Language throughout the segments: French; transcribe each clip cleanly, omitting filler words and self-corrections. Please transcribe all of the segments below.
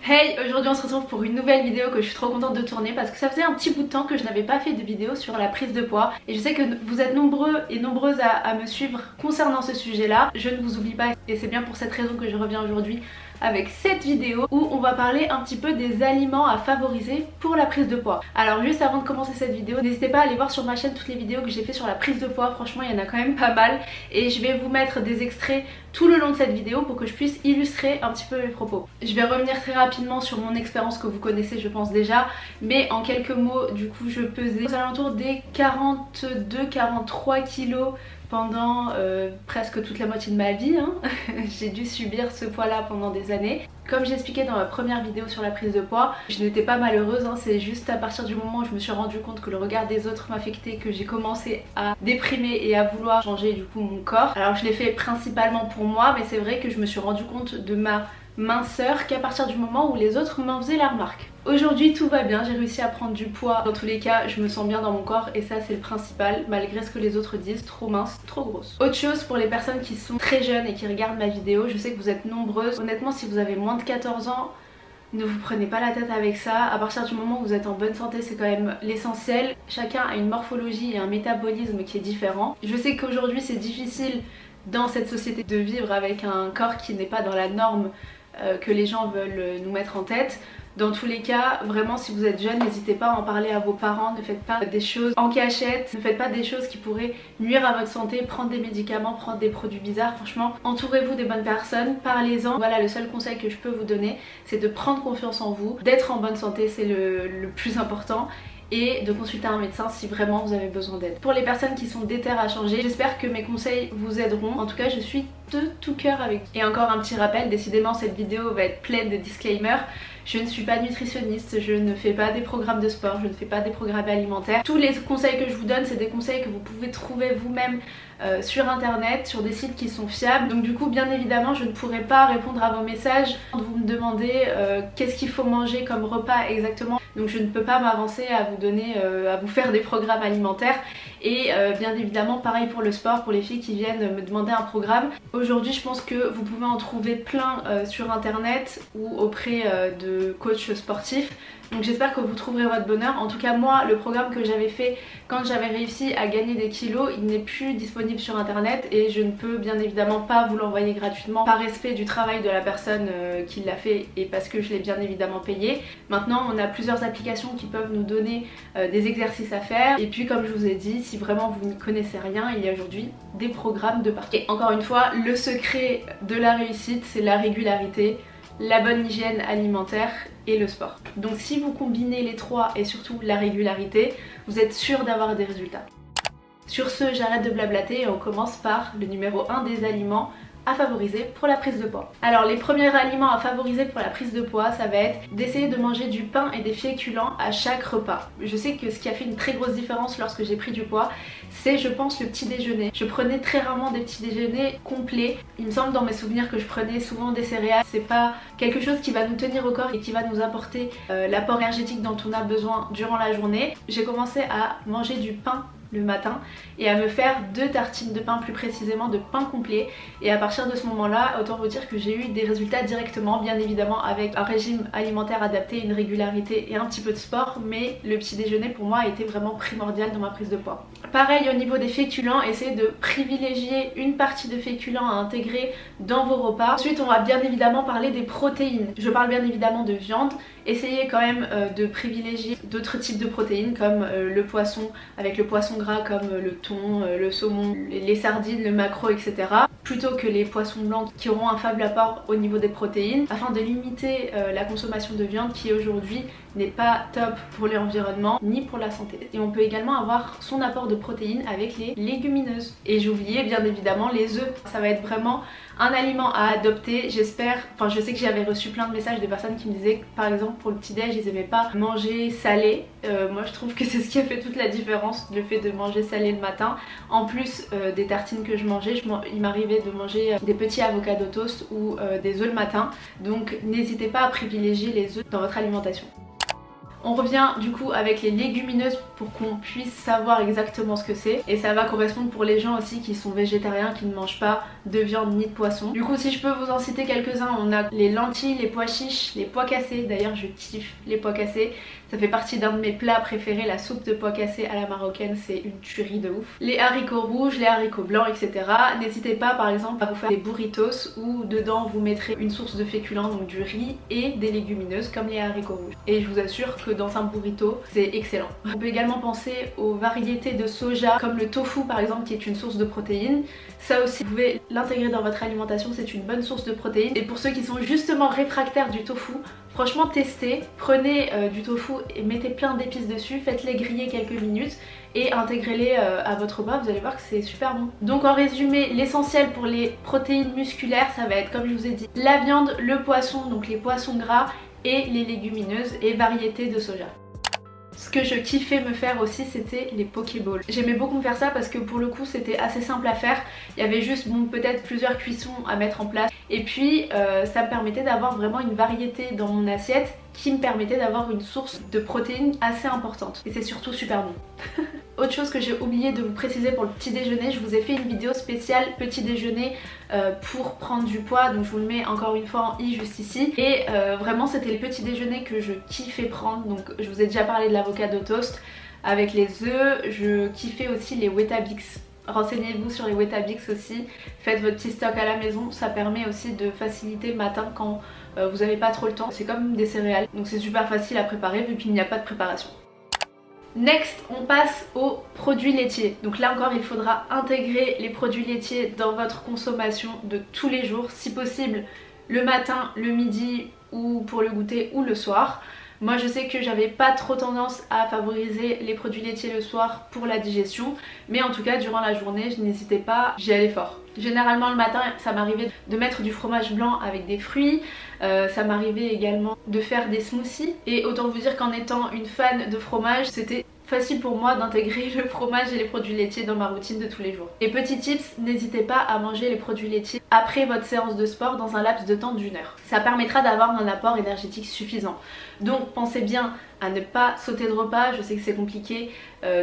Hey, aujourd'hui on se retrouve pour une nouvelle vidéo que je suis trop contente de tourner parce que ça faisait un petit bout de temps que je n'avais pas fait de vidéo sur la prise de poids et je sais que vous êtes nombreux et nombreuses à me suivre concernant ce sujet là. Je ne vous oublie pas et c'est bien pour cette raison que je reviens aujourd'hui avec cette vidéo où on va parler un petit peu des aliments à favoriser pour la prise de poids. Alors juste avant de commencer cette vidéo, n'hésitez pas à aller voir sur ma chaîne toutes les vidéos que j'ai fait sur la prise de poids, franchement il y en a quand même pas mal et je vais vous mettre des extraits tout le long de cette vidéo pour que je puisse illustrer un petit peu mes propos. Je vais revenir très rapidement sur mon expérience que vous connaissez je pense déjà, mais en quelques mots du coup je pesais aux alentours des 42-43 kilos pendant presque toute la moitié de ma vie hein. J'ai dû subir ce poids là pendant des années. Comme j'expliquais dans ma première vidéo sur la prise de poids, je n'étais pas malheureuse hein. C'est juste à partir du moment où je me suis rendu compte que le regard des autres m'affectait que j'ai commencé à déprimer et à vouloir changer du coup mon corps. Alors je l'ai fait principalement pour moi, mais c'est vrai que je me suis rendu compte de ma minceur qu'à partir du moment où les autres m'en faisaient la remarque. Aujourd'hui tout va bien, j'ai réussi à prendre du poids, dans tous les cas je me sens bien dans mon corps et ça c'est le principal malgré ce que les autres disent, trop mince, trop grosse. Autre chose pour les personnes qui sont très jeunes et qui regardent ma vidéo, je sais que vous êtes nombreuses, honnêtement si vous avez moins de 14 ans, ne vous prenez pas la tête avec ça, à partir du moment où vous êtes en bonne santé c'est quand même l'essentiel. Chacun a une morphologie et un métabolisme qui est différent. Je sais qu'aujourd'hui c'est difficile dans cette société de vivre avec un corps qui n'est pas dans la norme que les gens veulent nous mettre en tête. Dans tous les cas, vraiment si vous êtes jeune, n'hésitez pas à en parler à vos parents, ne faites pas des choses en cachette, ne faites pas des choses qui pourraient nuire à votre santé, prendre des médicaments, prendre des produits bizarres, franchement entourez-vous des bonnes personnes, parlez-en. Voilà le seul conseil que je peux vous donner, c'est de prendre confiance en vous, d'être en bonne santé, c'est le plus important, et de consulter un médecin si vraiment vous avez besoin d'aide. Pour les personnes qui sont déter à changer, j'espère que mes conseils vous aideront. En tout cas je suis de tout cœur avec vous. Et encore un petit rappel, décidément cette vidéo va être pleine de disclaimers. Je ne suis pas nutritionniste, je ne fais pas des programmes de sport, je ne fais pas des programmes alimentaires. Tous les conseils que je vous donne c'est des conseils que vous pouvez trouver vous-même sur internet, sur des sites qui sont fiables. Donc du coup bien évidemment je ne pourrai pas répondre à vos messages quand vous me demandez qu'est-ce qu'il faut manger comme repas exactement. Donc je ne peux pas m'avancer à vous donner, à vous faire des programmes alimentaires. Et bien évidemment pareil pour le sport, pour les filles qui viennent me demander un programme. Aujourd'hui je pense que vous pouvez en trouver plein sur internet ou auprès de coachs sportifs. Donc j'espère que vous trouverez votre bonheur. En tout cas moi le programme que j'avais fait quand j'avais réussi à gagner des kilos, il n'est plus disponible sur internet et je ne peux bien évidemment pas vous l'envoyer gratuitement par respect du travail de la personne qui l'a fait et parce que je l'ai bien évidemment payé. Maintenant on a plusieurs applications qui peuvent nous donner des exercices à faire et puis comme je vous ai dit, si vraiment vous n'y connaissez rien, il y a aujourd'hui des programmes de partout. Et encore une fois, le secret de la réussite c'est la régularité, la bonne hygiène alimentaire et le sport. Donc si vous combinez les trois et surtout la régularité, vous êtes sûr d'avoir des résultats. Sur ce, j'arrête de blablater et on commence par le numéro 1 des aliments à favoriser pour la prise de poids. Alors les premiers aliments à favoriser pour la prise de poids, ça va être d'essayer de manger du pain et des féculents à chaque repas. Je sais que ce qui a fait une très grosse différence lorsque j'ai pris du poids, c'est je pense le petit déjeuner. Je prenais très rarement des petits déjeuners complets. Il me semble dans mes souvenirs que je prenais souvent des céréales. C'est pas quelque chose qui va nous tenir au corps et qui va nous apporter l'apport énergétique dont on a besoin durant la journée. J'ai commencé à manger du pain le matin et à me faire 2 tartines de pain, plus précisément de pain complet, et à partir de ce moment là autant vous dire que j'ai eu des résultats directement, bien évidemment avec un régime alimentaire adapté, une régularité et un petit peu de sport, mais le petit déjeuner pour moi a été vraiment primordial dans ma prise de poids. Pareil au niveau des féculents, essayez de privilégier une partie de féculents à intégrer dans vos repas. Ensuite on va bien évidemment parler des protéines, je parle bien évidemment de viande. Essayez quand même de privilégier d'autres types de protéines comme le poisson, avec le poisson gras comme le thon, le saumon, les sardines, le maquereau, etc. plutôt que les poissons blancs qui auront un faible apport au niveau des protéines, afin de limiter la consommation de viande qui aujourd'hui n'est pas top pour l'environnement ni pour la santé. Et on peut également avoir son apport de protéines avec les légumineuses. Et j'oubliais bien évidemment les œufs. Ça va être vraiment un aliment à adopter, j'espère. Enfin je sais que j'avais reçu plein de messages de personnes qui me disaient que par exemple pour le petit déj ils aimaient pas manger salé. Moi je trouve que c'est ce qui a fait toute la différence, le fait de manger salé le matin. En plus des tartines que je mangeais, il m'arrivait de manger des petits avocats toast ou des œufs le matin. Donc n'hésitez pas à privilégier les œufs dans votre alimentation. On revient du coup avec les légumineuses pour qu'on puisse savoir exactement ce que c'est. Et ça va correspondre pour les gens aussi qui sont végétariens, qui ne mangent pas de viande ni de poisson. Du coup si je peux vous en citer quelques-uns, on a les lentilles, les pois chiches, les pois cassés. D'ailleurs je kiffe les pois cassés. Ça fait partie d'un de mes plats préférés, la soupe de pois cassés à la marocaine, c'est une tuerie de ouf. Les haricots rouges, les haricots blancs, etc. N'hésitez pas par exemple à vous faire des burritos où dedans vous mettrez une source de féculents, donc du riz et des légumineuses comme les haricots rouges. Et je vous assure que dans un burrito, c'est excellent. On peut également penser aux variétés de soja comme le tofu par exemple qui est une source de protéines. Ça aussi vous pouvez l'intégrer dans votre alimentation, c'est une bonne source de protéines. Et pour ceux qui sont justement réfractaires du tofu, franchement testez, prenez du tofu et mettez plein d'épices dessus, faites-les griller quelques minutes et intégrez-les à votre repas, vous allez voir que c'est super bon. Donc en résumé, l'essentiel pour les protéines musculaires, ça va être comme je vous ai dit, la viande, le poisson, donc les poissons gras et les légumineuses et variétés de soja. Ce que je kiffais me faire aussi c'était les pokéballs. J'aimais beaucoup me faire ça parce que pour le coup c'était assez simple à faire. Il y avait juste bon, peut-être plusieurs cuissons à mettre en place. Et puis ça me permettait d'avoir vraiment une variété dans mon assiette qui me permettait d'avoir une source de protéines assez importante. Et c'est surtout super bon. Autre chose que j'ai oublié de vous préciser pour le petit déjeuner, je vous ai fait une vidéo spéciale petit déjeuner pour prendre du poids, donc je vous le mets encore une fois en i juste ici. Et vraiment c'était le petit déjeuner que je kiffais prendre, donc je vous ai déjà parlé de l'avocado toast avec les œufs, je kiffais aussi les Weetabix. Renseignez-vous sur les Weetabix aussi, faites votre petit stock à la maison, ça permet aussi de faciliter le matin quand vous n'avez pas trop le temps. C'est comme des céréales, donc c'est super facile à préparer vu qu'il n'y a pas de préparation. Next, on passe aux produits laitiers. Donc là encore, il faudra intégrer les produits laitiers dans votre consommation de tous les jours, si possible le matin, le midi ou pour le goûter ou le soir. Moi je sais que j'avais pas trop tendance à favoriser les produits laitiers le soir pour la digestion, mais en tout cas durant la journée je n'hésitais pas, j'y allais fort. Généralement le matin ça m'arrivait de mettre du fromage blanc avec des fruits, ça m'arrivait également de faire des smoothies et autant vous dire qu'en étant une fan de fromage c'était facile pour moi d'intégrer le fromage et les produits laitiers dans ma routine de tous les jours. Et petit tips, n'hésitez pas à manger les produits laitiers après votre séance de sport dans un laps de temps d'1 heure. Ça permettra d'avoir un apport énergétique suffisant. Donc pensez bien à ne pas sauter de repas, je sais que c'est compliqué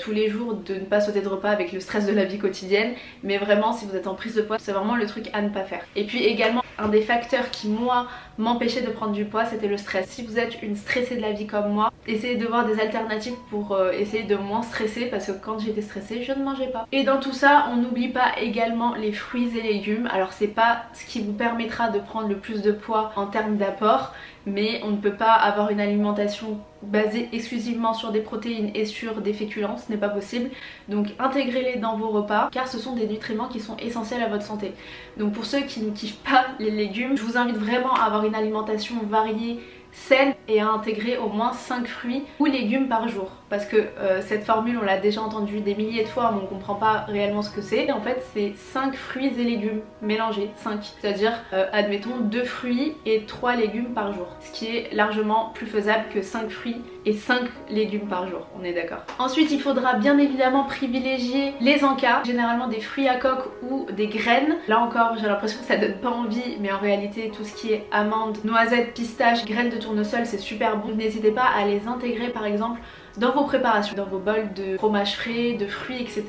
tous les jours de ne pas sauter de repas avec le stress de la vie quotidienne, mais vraiment si vous êtes en prise de poids, c'est vraiment le truc à ne pas faire. Et puis également, un des facteurs qui moi m'empêchait de prendre du poids, c'était le stress. Si vous êtes une stressée de la vie comme moi, essayez de voir des alternatives pour essayer de moins stresser, parce que quand j'étais stressée, je ne mangeais pas. Et dans tout ça, on n'oublie pas également les fruits et légumes. Alors c'est pas ce qui vous permettra de prendre le plus de poids en termes d'apport, mais on ne peut pas avoir une alimentation basée exclusivement sur des protéines et sur des féculents, ce n'est pas possible. Donc intégrez-les dans vos repas car ce sont des nutriments qui sont essentiels à votre santé. Donc pour ceux qui ne kiffent pas les légumes, je vous invite vraiment à avoir une alimentation variée, saine et à intégrer au moins 5 fruits ou légumes par jour, parce que cette formule on l'a déjà entendue des milliers de fois mais on comprend pas réellement ce que c'est. Et en fait c'est 5 fruits et légumes mélangés, 5, c'est à dire admettons 2 fruits et 3 légumes par jour, ce qui est largement plus faisable que 5 fruits et 5 légumes par jour, on est d'accord. Ensuite il faudra bien évidemment privilégier les encas, généralement des fruits à coque ou des graines. Là encore j'ai l'impression que ça donne pas envie, mais en réalité tout ce qui est amandes, noisettes, pistaches, graines de tournesol c'est super bon. N'hésitez pas à les intégrer par exemple dans vos préparations, dans vos bols de fromage frais, de fruits, etc.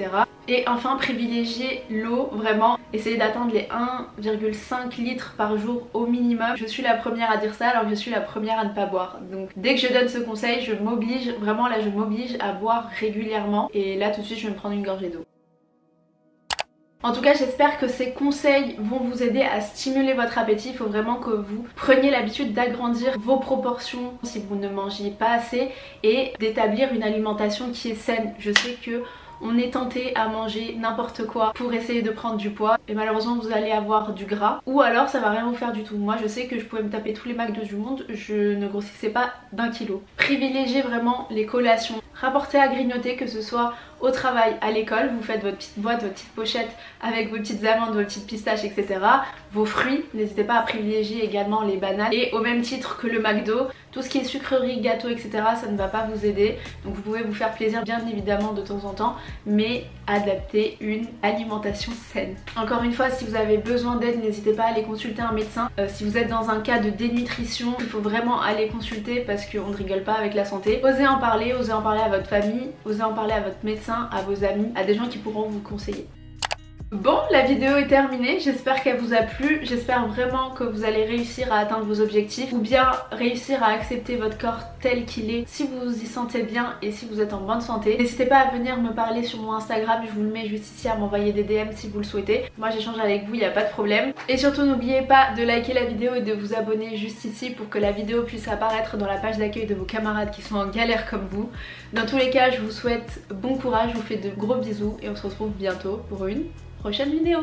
Et enfin privilégiez l'eau, vraiment essayez d'atteindre les 1,5 litres par jour au minimum. Je suis la première à dire ça alors que je suis la première à ne pas boire. Donc dès que je donne ce conseil, je m'oblige, vraiment là je m'oblige à boire régulièrement. Et là tout de suite je vais me prendre une gorgée d'eau. En tout cas j'espère que ces conseils vont vous aider à stimuler votre appétit. Il faut vraiment que vous preniez l'habitude d'agrandir vos proportions si vous ne mangiez pas assez et d'établir une alimentation qui est saine. Je sais que on est tenté à manger n'importe quoi pour essayer de prendre du poids et malheureusement vous allez avoir du gras ou alors ça va rien vous faire du tout. Moi je sais que je pouvais me taper tous les McDo du monde, je ne grossissais pas d'1 kilo. Privilégiez vraiment les collations, rapportez à grignoter, que ce soit au travail, à l'école, vous faites votre petite boîte, votre petite pochette avec vos petites amandes, vos petites pistaches, etc. Vos fruits, n'hésitez pas à privilégier également les bananes. Et au même titre que le McDo, tout ce qui est sucreries, gâteaux, etc. ça ne va pas vous aider. Donc vous pouvez vous faire plaisir bien évidemment de temps en temps, mais adapter une alimentation saine. Encore une fois, si vous avez besoin d'aide, n'hésitez pas à aller consulter un médecin. Si vous êtes dans un cas de dénutrition, il faut vraiment aller consulter parce qu'on ne rigole pas avec la santé. Osez en parler à votre famille, osez en parler à votre médecin, à vos amis, à des gens qui pourront vous conseiller. Bon, la vidéo est terminée, j'espère qu'elle vous a plu, j'espère vraiment que vous allez réussir à atteindre vos objectifs ou bien réussir à accepter votre corps tel qu'il est si vous vous y sentez bien et si vous êtes en bonne santé. N'hésitez pas à venir me parler sur mon Instagram, je vous le mets juste ici, à m'envoyer des DM si vous le souhaitez. Moi j'échange avec vous, il n'y a pas de problème. Et surtout n'oubliez pas de liker la vidéo et de vous abonner juste ici pour que la vidéo puisse apparaître dans la page d'accueil de vos camarades qui sont en galère comme vous. Dans tous les cas, je vous souhaite bon courage, je vous fais de gros bisous et on se retrouve bientôt pour une prochaine vidéo.